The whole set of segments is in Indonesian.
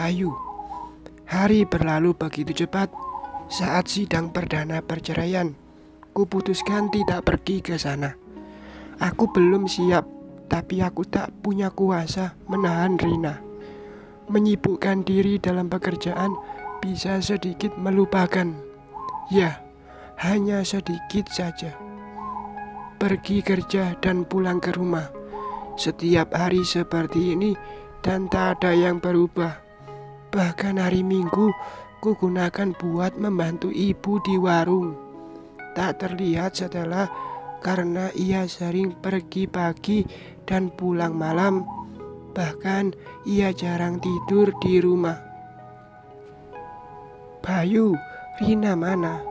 Bayu. Hari berlalu begitu cepat. Saat sidang perdana perceraian, kuputuskan tidak pergi ke sana. Aku belum siap, tapi aku tak punya kuasa menahan Rina. Menyibukkan diri dalam pekerjaan bisa sedikit melupakan. Ya, hanya sedikit saja. Pergi kerja dan pulang ke rumah. Setiap hari seperti ini dan tak ada yang berubah. Bahkan hari Minggu kugunakan buat membantu ibu di warung. Tak terlihat setelah karena ia sering pergi pagi dan pulang malam. Bahkan ia jarang tidur di rumah. Bayu, Rina mana?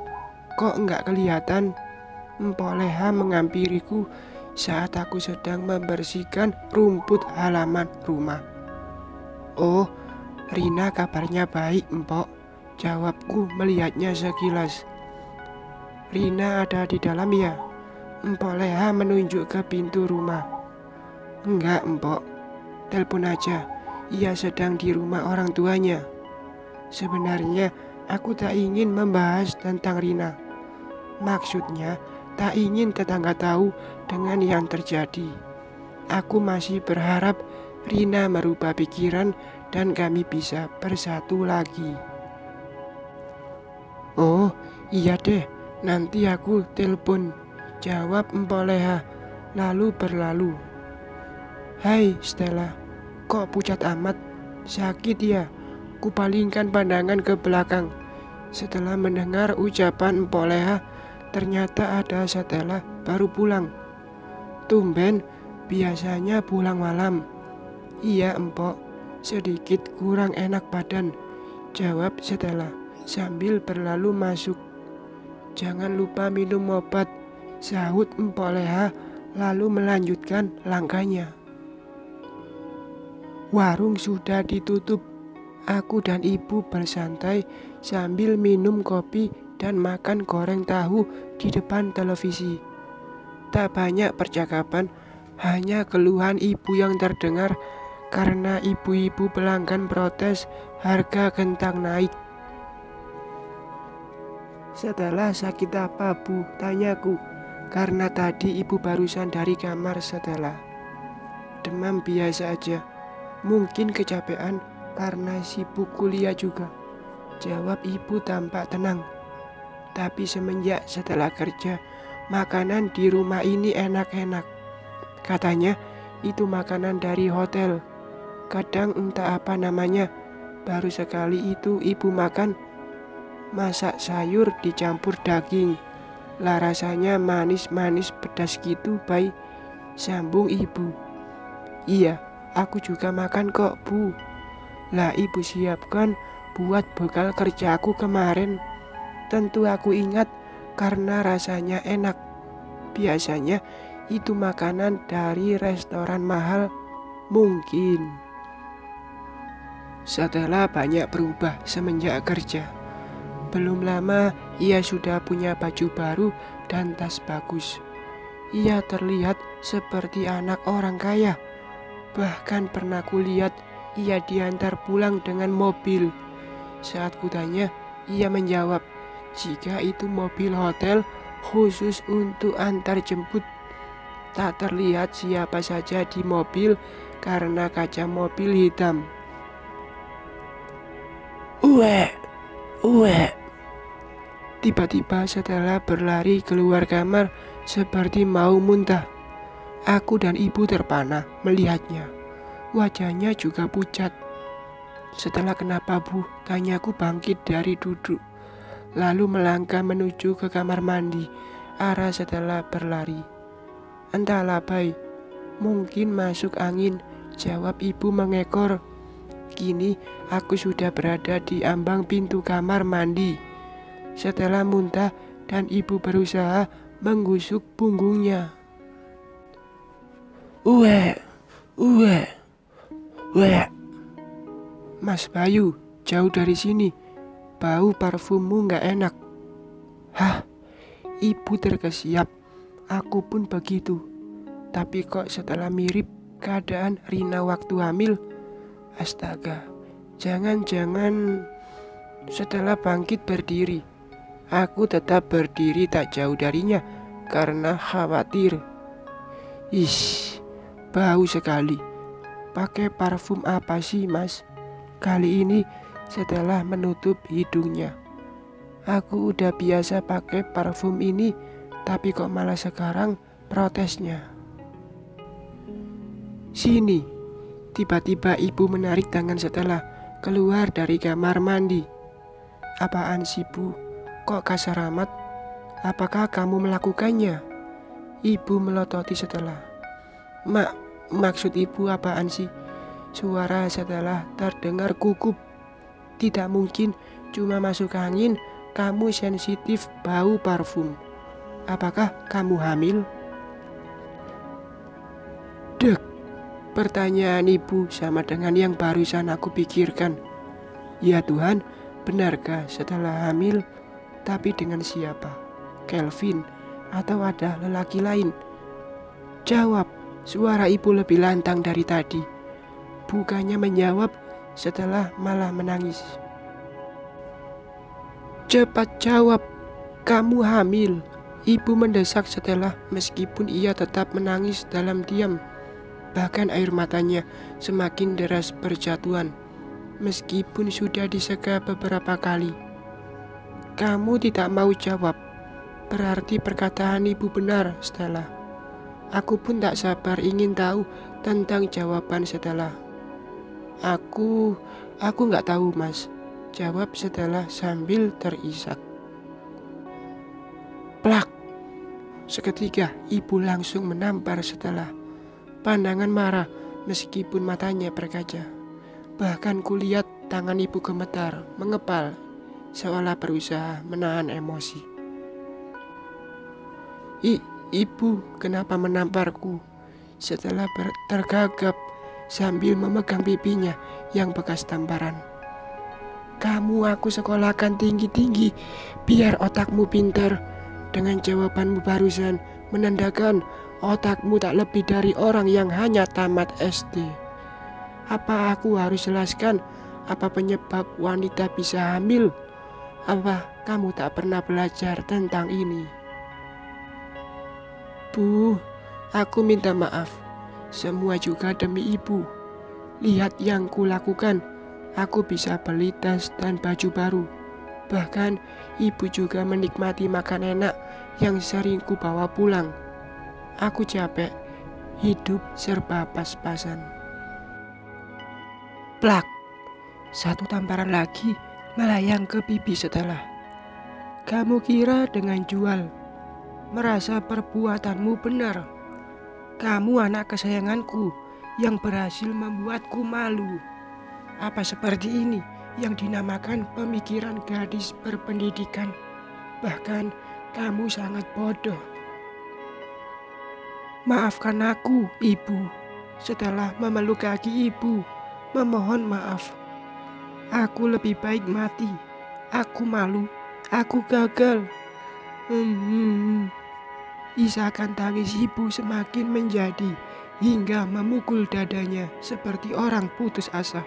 Kok enggak kelihatan? Mpok Leha menghampiriku saat aku sedang membersihkan rumput halaman rumah. Oh, Rina kabarnya baik, Mpok, jawabku melihatnya sekilas. Rina ada di dalam ya? Mpok Leha menunjuk ke pintu rumah. Enggak, Mpok, telepon aja, ia sedang di rumah orang tuanya. Sebenarnya aku tak ingin membahas tentang Rina. Maksudnya tak ingin tetangga tahu dengan yang terjadi. Aku masih berharap Rina merubah pikiran dan kami bisa bersatu lagi. Oh iya deh, nanti aku telepon, jawab Mpok Leha lalu berlalu. Hai Stella, kok pucat amat? Sakit ya? Kupalingkan pandangan ke belakang. Setelah mendengar ucapan Mpok Leha, ternyata ada Stella baru pulang. Tumben, biasanya pulang malam. Iya Empok, sedikit kurang enak badan, jawab Stella sambil berlalu masuk. Jangan lupa minum obat, sahut Mpok Leha lalu melanjutkan langkahnya. Warung sudah ditutup. Aku dan ibu bersantai sambil minum kopi dan makan goreng tahu di depan televisi. Tak banyak percakapan, hanya keluhan ibu yang terdengar karena ibu-ibu pelanggan protes harga kentang naik. Setelah sakit apa, Bu? Tanyaku, karena tadi ibu barusan dari kamar setelah. Demam biasa aja, mungkin kecapean karena sibuk kuliah juga, jawab ibu tampak tenang. Tapi semenjak setelah kerja, makanan di rumah ini enak-enak. Katanya itu makanan dari hotel. Kadang entah apa namanya, baru sekali itu ibu makan. Masak sayur dicampur daging. Lah rasanya manis-manis pedas gitu, Bay, sambung ibu. Iya, aku juga makan kok, Bu. Lah ibu siapkan buat bekal kerjaku kemarin. Tentu aku ingat karena rasanya enak. Biasanya itu makanan dari restoran mahal. Mungkin. Setelah banyak berubah semenjak kerja. Belum lama ia sudah punya baju baru dan tas bagus. Ia terlihat seperti anak orang kaya. Bahkan pernah kulihat ia diantar pulang dengan mobil. Saat kutanya, ia menjawab, jika itu mobil hotel khusus untuk antar jemput. Tak terlihat siapa saja di mobil karena kaca mobil hitam. Uwe. Tiba-tiba Stella berlari keluar kamar seperti mau muntah. Aku dan ibu terpana melihatnya. Wajahnya juga pucat. Setelah kenapa, Bu? Tanyaku bangkit dari duduk. Lalu melangkah menuju ke kamar mandi. Arah Stella berlari. Entahlah, Bay. Mungkin masuk angin, jawab ibu mengekor. Kini aku sudah berada di ambang pintu kamar mandi. Setelah muntah dan ibu berusaha menggusuk punggungnya. Uwe. Mas Bayu, jauh dari sini. Bau parfummu gak enak. Hah? Ibu terkesiap. Aku pun begitu. Tapi kok setelah mirip keadaan Rina waktu hamil? Astaga, Jangan-jangan setelah bangkit berdiri, aku tetap berdiri tak jauh darinya karena khawatir. Ish, bau sekali. Pakai parfum apa sih, Mas? Kali ini setelah menutup hidungnya. Aku udah biasa pakai parfum ini, tapi kok malah sekarang protesnya. Sini, tiba-tiba ibu menarik tangan setelah keluar dari kamar mandi. Apaan sih, Bu? Kok kasar amat? Apakah kamu melakukannya? Ibu melototi setelah. Maksud ibu apaan sih? Suara setelah terdengar gugup. Tidak mungkin, cuma masuk angin. Kamu sensitif bau parfum. Apakah kamu hamil? Dek, pertanyaan ibu sama dengan yang barusan aku pikirkan. Ya Tuhan, benarkah setelah hamil? Tapi dengan siapa? Kelvin atau ada lelaki lain? Jawab, suara ibu lebih lantang dari tadi. Bukannya menjawab, setelah malah menangis. Cepat jawab, kamu hamil. Ibu mendesak setelah meskipun ia tetap menangis dalam diam. Bahkan air matanya semakin deras berjatuhan. Meskipun sudah diseka beberapa kali. Kamu tidak mau jawab. Berarti perkataan ibu benar, Stella. Aku pun tak sabar ingin tahu tentang jawaban Stella. Aku nggak tahu, Mas. Jawab Stella sambil terisak. Plak. Seketika ibu langsung menampar Stella. Pandangan marah meskipun matanya berkaca. Bahkan kulihat tangan ibu gemetar, mengepal, seolah berusaha menahan emosi. Ibu, kenapa menamparku? Setelah tergagap sambil memegang pipinya yang bekas tamparan. Kamu aku sekolahkan tinggi-tinggi biar otakmu pintar. Dengan jawabanmu barusan menandakan otakmu tak lebih dari orang yang hanya tamat SD. Apa aku harus jelaskan apa penyebab wanita bisa hamil? Apa kamu tak pernah belajar tentang ini? Bu, aku minta maaf. Semua juga demi ibu. Lihat yang kulakukan. Aku bisa beli tas dan baju baru. Bahkan ibu juga menikmati makan enak yang sering ku bawa pulang. Aku capek. Hidup serba pas-pasan. Plak. Satu tamparan lagi melayang ke pipi Stella. Kamu kira dengan jual merasa perbuatanmu benar? Kamu anak kesayanganku yang berhasil membuatku malu. Apa seperti ini yang dinamakan pemikiran gadis berpendidikan? Bahkan kamu sangat bodoh. Maafkan aku, ibu. Setelah memeluk kaki ibu, memohon maaf. Aku lebih baik mati. Aku malu. Aku gagal. Isakan tangis ibu semakin menjadi hingga memukul dadanya seperti orang putus asa.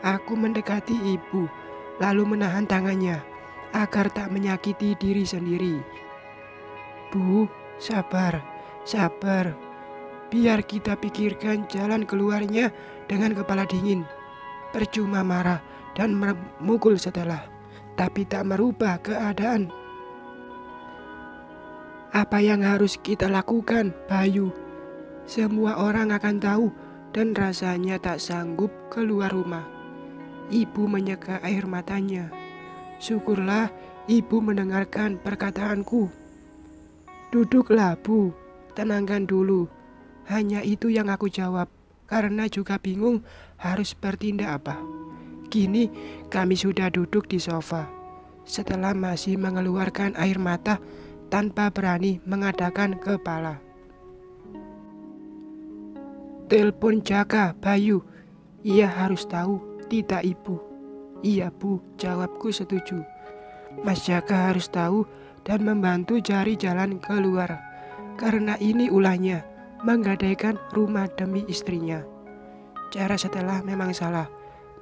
Aku mendekati ibu, lalu menahan tangannya agar tak menyakiti diri sendiri. Bu, sabar, sabar. Biar kita pikirkan jalan keluarnya dengan kepala dingin. Percuma marah dan memukul Stella, tapi tak merubah keadaan. Apa yang harus kita lakukan, Bayu? Semua orang akan tahu dan rasanya tak sanggup keluar rumah. Ibu menyeka air matanya. Syukurlah ibu mendengarkan perkataanku. Duduklah, Bu. Tenangkan dulu. Hanya itu yang aku jawab. Karena juga bingung harus bertindak apa. Kini kami sudah duduk di sofa. Setelah masih mengeluarkan air mata tanpa berani mengadakan kepala. Telepon Jaka, Bayu. Ia harus tahu. Tidak, Ibu. Iya, Bu, jawabku setuju. Mas Jaka harus tahu dan membantu cari jalan keluar. Karena ini ulahnya, menggadaikan rumah demi istrinya. Cara Stella memang salah.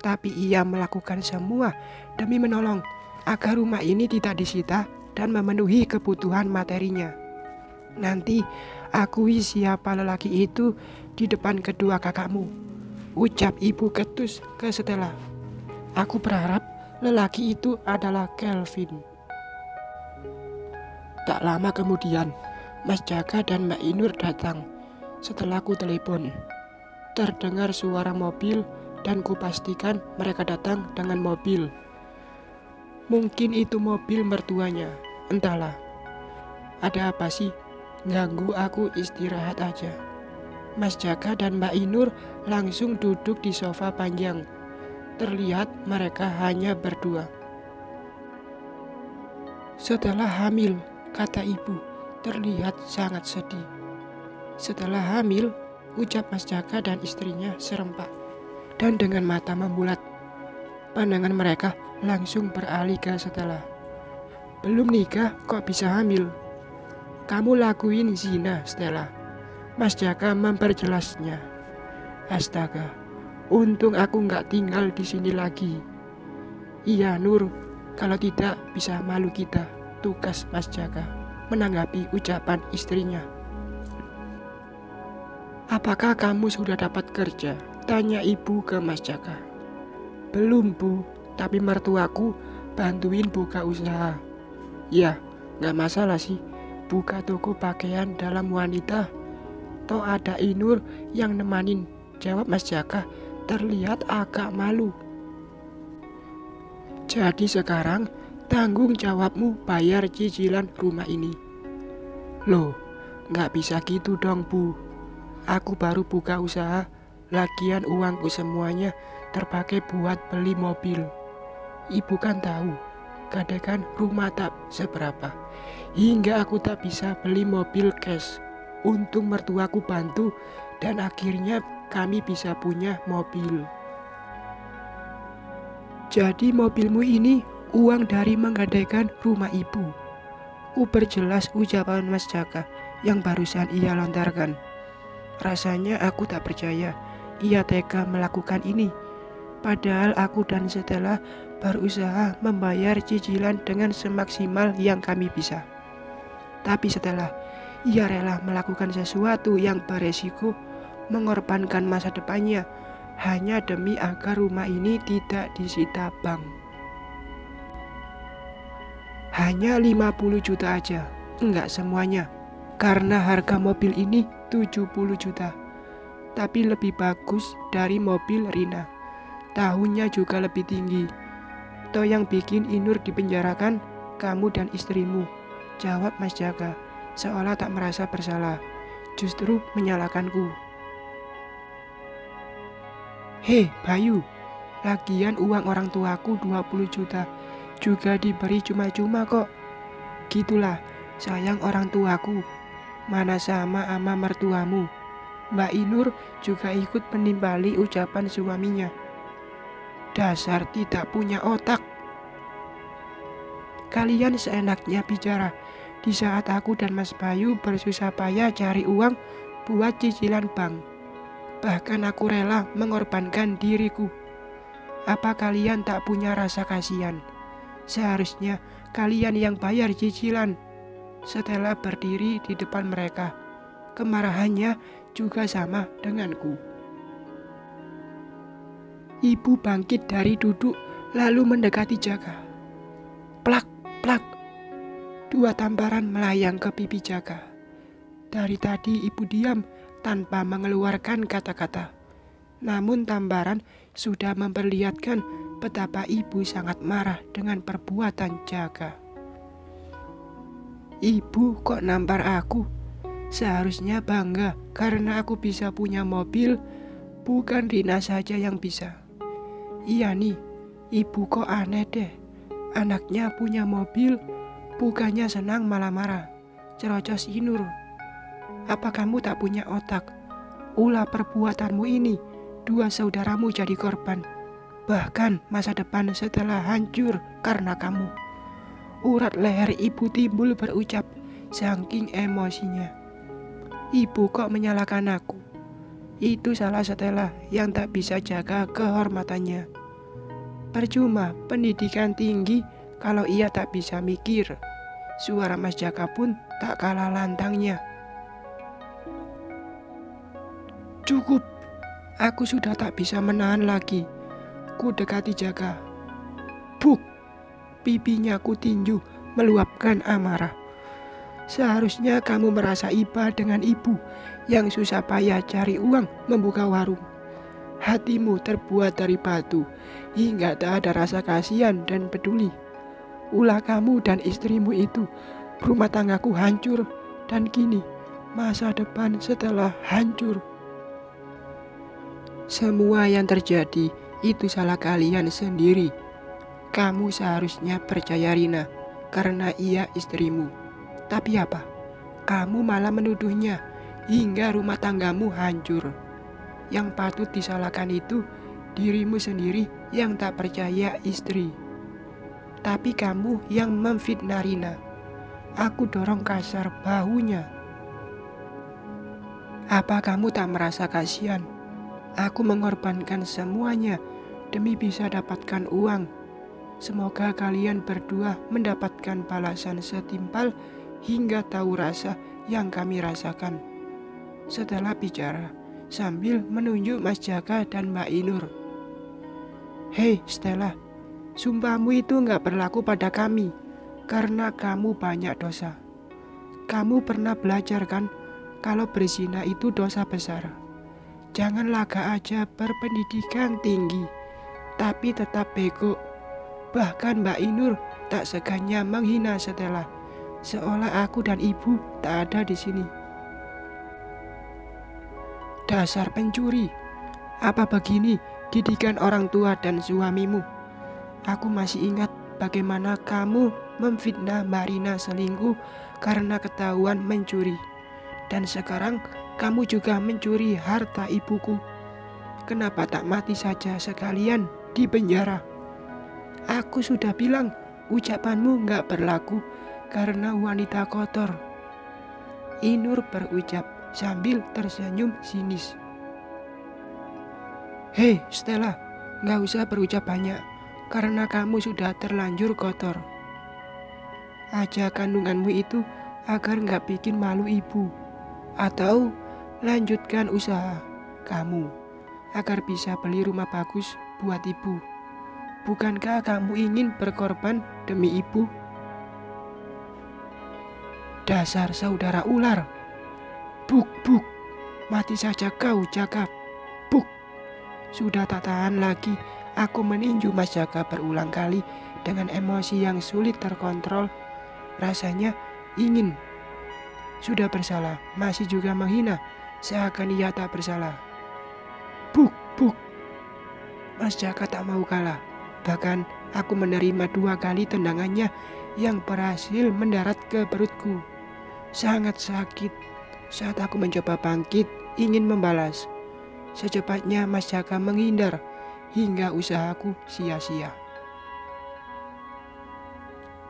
tapi ia melakukan semua demi menolong agar rumah ini tidak disita dan memenuhi kebutuhan materinya. Nanti akui siapa lelaki itu di depan kedua kakakmu, ucap ibu ketus ke Stella. Aku berharap lelaki itu adalah Kelvin. Tak lama kemudian, Mas Jaka dan Mbak Inur datang. Setelah ku telepon, terdengar suara mobil dan kupastikan mereka datang dengan mobil. Mungkin itu mobil mertuanya, entahlah. Ada apa sih? Ganggu aku istirahat aja. Mas Jaka dan Mbak Inur langsung duduk di sofa panjang. Terlihat mereka hanya berdua. Setelah hamil, kata ibu, terlihat sangat sedih. Setelah hamil, ucap Mas Jaka dan istrinya serempak. Dan dengan mata membulat, pandangan mereka langsung beralih ke Stella. Belum nikah kok bisa hamil? Kamu lakuin zina, Stella. Mas Jaka memperjelasnya. Astaga, untung aku nggak tinggal di sini lagi. Iya Nur, kalau tidak bisa malu kita, tugas Mas Jaka menanggapi ucapan istrinya. Apakah kamu sudah dapat kerja? Tanya ibu ke Mas Jaka. Belum Bu, tapi mertuaku bantuin buka usaha. Ya, nggak masalah sih, buka toko pakaian dalam wanita. Toh ada Inur yang nemanin, jawab Mas Jaka terlihat agak malu. Jadi sekarang tanggung jawabmu bayar cicilan rumah ini. Loh, nggak bisa gitu dong Bu. Aku baru buka usaha, lagian uangku semuanya terpakai buat beli mobil. Ibu kan tahu, kadang rumah tak seberapa, hingga aku tak bisa beli mobil cash. Untung mertuaku bantu dan akhirnya kami bisa punya mobil. Jadi mobilmu ini uang dari menggadaikan rumah ibu. Perjelas ucapan Mas Jaka yang barusan ia lontarkan. Rasanya aku tak percaya ia tega melakukan ini. Padahal aku dan Stella berusaha membayar cicilan dengan semaksimal yang kami bisa. Tapi setelah ia rela melakukan sesuatu yang beresiko, mengorbankan masa depannya hanya demi agar rumah ini tidak disita bank. Hanya 50 juta aja, enggak semuanya. Karena harga mobil ini 70 juta. Tapi lebih bagus dari mobil Rina. Tahunnya juga lebih tinggi. Toh yang bikin Inur dipenjarakan kamu dan istrimu, jawab Mas Jaka, seolah tak merasa bersalah, justru menyalahkanku. Hei Bayu, lagian uang orang tuaku 20 juta juga diberi cuma-cuma kok. Gitulah, sayang orang tuaku. Mana sama mertuamu. Mbak Inur juga ikut menimpali ucapan suaminya. Dasar tidak punya otak. Kalian seenaknya bicara di saat aku dan Mas Bayu bersusah payah cari uang buat cicilan bank. Bahkan aku rela mengorbankan diriku. Apa kalian tak punya rasa kasihan? Seharusnya kalian yang bayar cicilan. Stella berdiri di depan mereka. Kemarahannya juga sama denganku. Ibu bangkit dari duduk lalu mendekati Jaka. Plak, plak. 2 tamparan melayang ke pipi Jaka. Dari tadi ibu diam tanpa mengeluarkan kata-kata. Namun tamparan sudah memperlihatkan betapa ibu sangat marah dengan perbuatan Jaka. Ibu kok nampar aku? Seharusnya bangga karena aku bisa punya mobil, bukan Rina saja yang bisa. Iya nih, ibu kok aneh deh. Anaknya punya mobil, bukannya senang malah marah. Cerocos Inur. Apa kamu tak punya otak? Ulah perbuatanmu ini, 2 saudaramu jadi korban. Bahkan masa depan setelah hancur karena kamu. Urat leher ibu timbul berucap, saking emosinya. Ibu kok menyalahkan aku? Itu salah Stella yang tak bisa jaga kehormatannya. Percuma pendidikan tinggi kalau ia tak bisa mikir. Suara Mas Jaka pun tak kalah lantangnya. Cukup, aku sudah tak bisa menahan lagi. Ku dekati Jaka. Buk, pipinya ku tinju meluapkan amarah. Seharusnya kamu merasa iba dengan ibu yang susah payah cari uang membuka warung. Hatimu terbuat dari batu hingga tak ada rasa kasihan dan peduli. Ulah kamu dan istrimu itu, rumah tanggaku hancur dan kini masa depan setelah hancur. Semua yang terjadi itu salah kalian sendiri. Kamu seharusnya percaya Rina karena ia istrimu. Tapi apa? Kamu malah menuduhnya hingga rumah tanggamu hancur. Yang patut disalahkan itu dirimu sendiri yang tak percaya istri. Tapi kamu yang memfitnah Rina. Aku dorong kasar bahunya. Apa kamu tak merasa kasihan? Aku mengorbankan semuanya demi bisa dapatkan uang. Semoga kalian berdua mendapatkan balasan setimpal hingga tahu rasa yang kami rasakan. Setelah bicara, sambil menunjuk Mas Jaka dan Mbak Inur. Hei Stella, sumpahmu itu gak berlaku pada kami, karena kamu banyak dosa. Kamu pernah belajar kan, kalau berzina itu dosa besar. Jangan laga aja berpendidikan tinggi, tapi tetap bego. Bahkan Mbak Inur tak segannya menghina Stella, seolah aku dan ibu tak ada di sini. Dasar pencuri, apa begini didikan orang tua dan suamimu? Aku masih ingat bagaimana kamu memfitnah Mbak Rina selingkuh karena ketahuan mencuri. Dan sekarang kamu juga mencuri harta ibuku. Kenapa tak mati saja sekalian di penjara? Aku sudah bilang ucapanmu gak berlaku karena wanita kotor. Inur berucap sambil tersenyum sinis. Hei Stella, gak usah berucap banyak karena kamu sudah terlanjur kotor. Ajak kandunganmu itu agar gak bikin malu ibu. Atau lanjutkan usaha kamu agar bisa beli rumah bagus buat ibu. Bukankah kamu ingin berkorban demi ibu? Dasar saudara ular. Buk, buk, mati saja kau Jaka. Buk. Sudah tak tahan lagi, aku meninju Mas Jaka berulang kali dengan emosi yang sulit terkontrol. Rasanya ingin. Sudah bersalah, masih juga menghina, seakan ia tak bersalah. Buk, buk. Mas Jaka tak mau kalah. Bahkan aku menerima 2 kali tendangannya yang berhasil mendarat ke perutku. Sangat sakit. Saat aku mencoba bangkit, ingin membalas. Secepatnya Mas Jaka menghindar hingga usahaku sia-sia.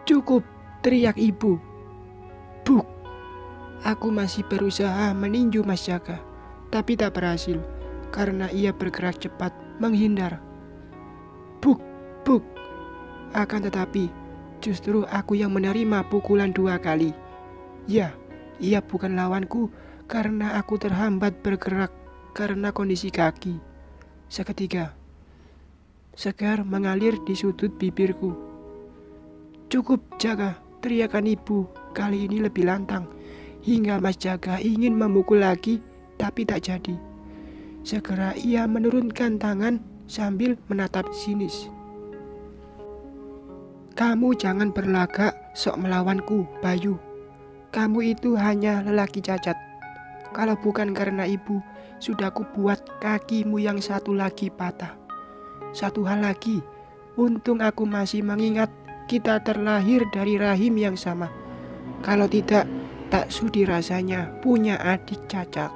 Cukup, teriak ibu. Buk. Aku masih berusaha meninju Mas Jaka, tapi tak berhasil karena ia bergerak cepat menghindar. Buk, buk. Akan tetapi, justru aku yang menerima pukulan 2 kali. Ya, ia bukan lawanku karena aku terhambat bergerak karena kondisi kaki. Seketika, segar mengalir di sudut bibirku. Cukup Jaka, teriakan ibu kali ini lebih lantang. Hingga Mas Jaka ingin memukul lagi, tapi tak jadi. Segera ia menurunkan tangan sambil menatap sinis. Kamu jangan berlagak sok melawanku, Bayu. Kamu itu hanya lelaki cacat. Kalau bukan karena ibu, sudah kubuat kakimu yang satu lagi patah. Satu hal lagi, untung aku masih mengingat kita terlahir dari rahim yang sama. Kalau tidak, tak sudi rasanya punya adik cacat.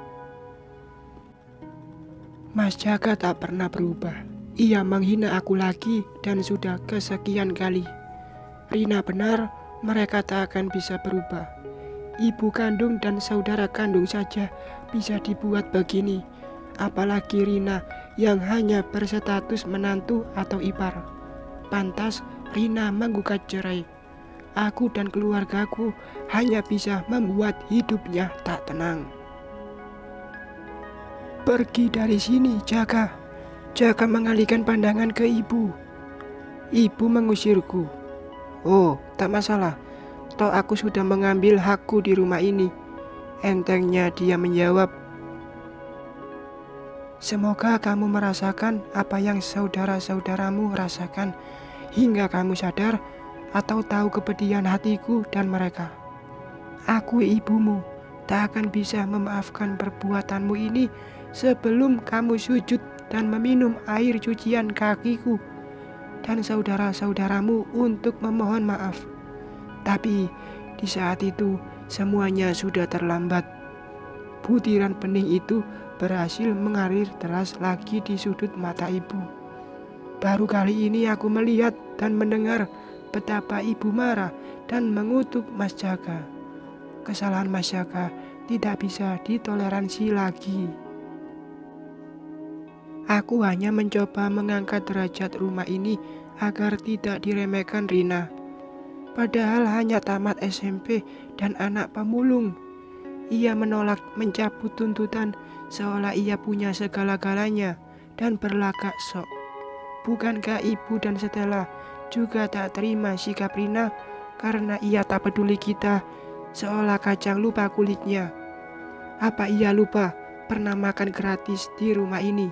Mas Jaka tak pernah berubah. Ia menghina aku lagi dan sudah kesekian kali. Rina benar, mereka tak akan bisa berubah. Ibu kandung dan saudara kandung saja bisa dibuat begini. Apalagi Rina yang hanya berstatus menantu atau ipar. pantas Rina menggugat cerai. Aku dan keluargaku hanya bisa membuat hidupnya tak tenang. Pergi dari sini, Jaka. Jaka mengalihkan pandangan ke ibu. Ibu mengusirku. Oh, tak masalah. Toh aku sudah mengambil hakku di rumah ini. Entengnya dia menjawab. Semoga kamu merasakan apa yang saudara-saudaramu rasakan hingga kamu sadar atau tahu kepedihan hatiku dan mereka. Aku ibumu, tak akan bisa memaafkan perbuatanmu ini sebelum kamu sujud dan meminum air cucian kakiku dan saudara-saudaramu untuk memohon maaf. Tapi di saat itu semuanya sudah terlambat. Butiran bening itu berhasil mengalir deras lagi di sudut mata ibu. Baru kali ini aku melihat dan mendengar betapa ibu marah dan mengutuk Mas Jaka. Kesalahan Mas Jaka tidak bisa ditoleransi lagi. Aku hanya mencoba mengangkat derajat rumah ini agar tidak diremehkan Rina. Padahal hanya tamat SMP dan anak pemulung. Ia menolak mencabut tuntutan seolah ia punya segala-galanya dan berlagak sok. Bukankah ibu dan Stella juga tak terima sikap Rina karena ia tak peduli kita seolah kacang lupa kulitnya? Apa ia lupa pernah makan gratis di rumah ini?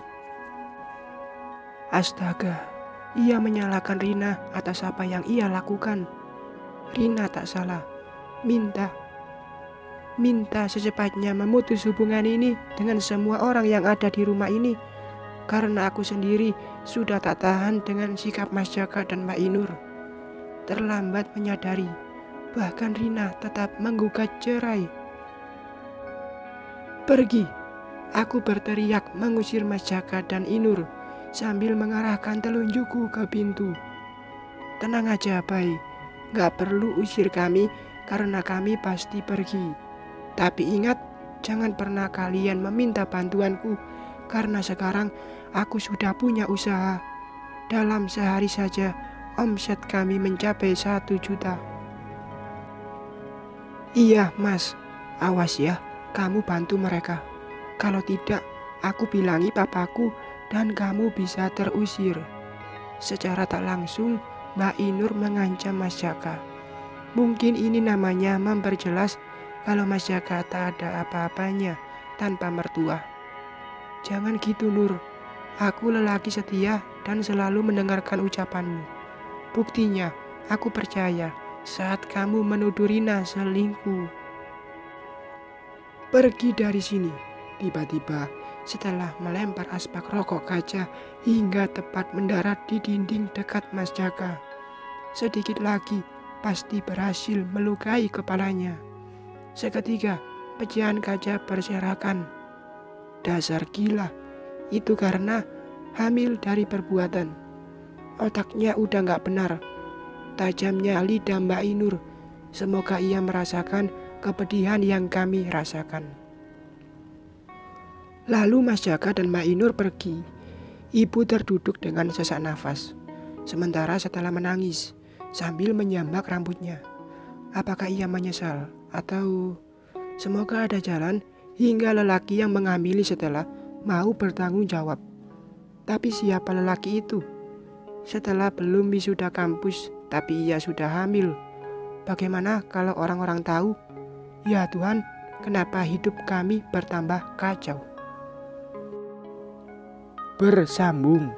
Astaga, ia menyalahkan Rina atas apa yang ia lakukan. Rina tak salah, minta secepatnya memutus hubungan ini dengan semua orang yang ada di rumah ini. Karena aku sendiri sudah tak tahan dengan sikap Mas Jaka dan Mbak Inur. Terlambat menyadari, bahkan Rina tetap menggugat cerai. Pergi, aku berteriak mengusir Mas Jaka dan Inur sambil mengarahkan telunjukku ke pintu. Tenang aja, Bay, gak perlu usir kami karena kami pasti pergi. Tapi ingat, jangan pernah kalian meminta bantuanku karena sekarang aku sudah punya usaha. Dalam sehari saja omset kami mencapai 1 juta. Iya Mas, awas ya, kamu bantu mereka. Kalau tidak, aku bilangi papaku dan kamu bisa terusir. Secara tak langsung, Mbak Inur mengancam Mas Jaka. Mungkin ini namanya memperjelas kalau Mas Jaka tak ada apa-apanya tanpa mertua. Jangan gitu Nur, aku lelaki setia dan selalu mendengarkan ucapanmu. Buktinya, aku percaya saat kamu menuduh Rina selingkuh. Pergi dari sini, tiba-tiba setelah melempar aspak rokok kaca hingga tepat mendarat di dinding dekat Mas Jaka. Sedikit lagi pasti berhasil melukai kepalanya. Seketika pecahan kaca berserakan. Dasar gila, itu karena hamil dari perbuatan. Otaknya udah gak benar. Tajamnya lidah Mbak Inur. Semoga ia merasakan kepedihan yang kami rasakan. Lalu Mas Jaka dan Mbak Inur pergi. Ibu terduduk dengan sesak nafas. Sementara setelah menangis sambil menyambak rambutnya. Apakah ia menyesal? Atau semoga ada jalan hingga lelaki yang menghamili Stella mau bertanggung jawab. Tapi siapa lelaki itu? Setelah belum wisuda kampus, tapi ia sudah hamil. Bagaimana kalau orang-orang tahu? Ya Tuhan, kenapa hidup kami bertambah kacau? Bersambung.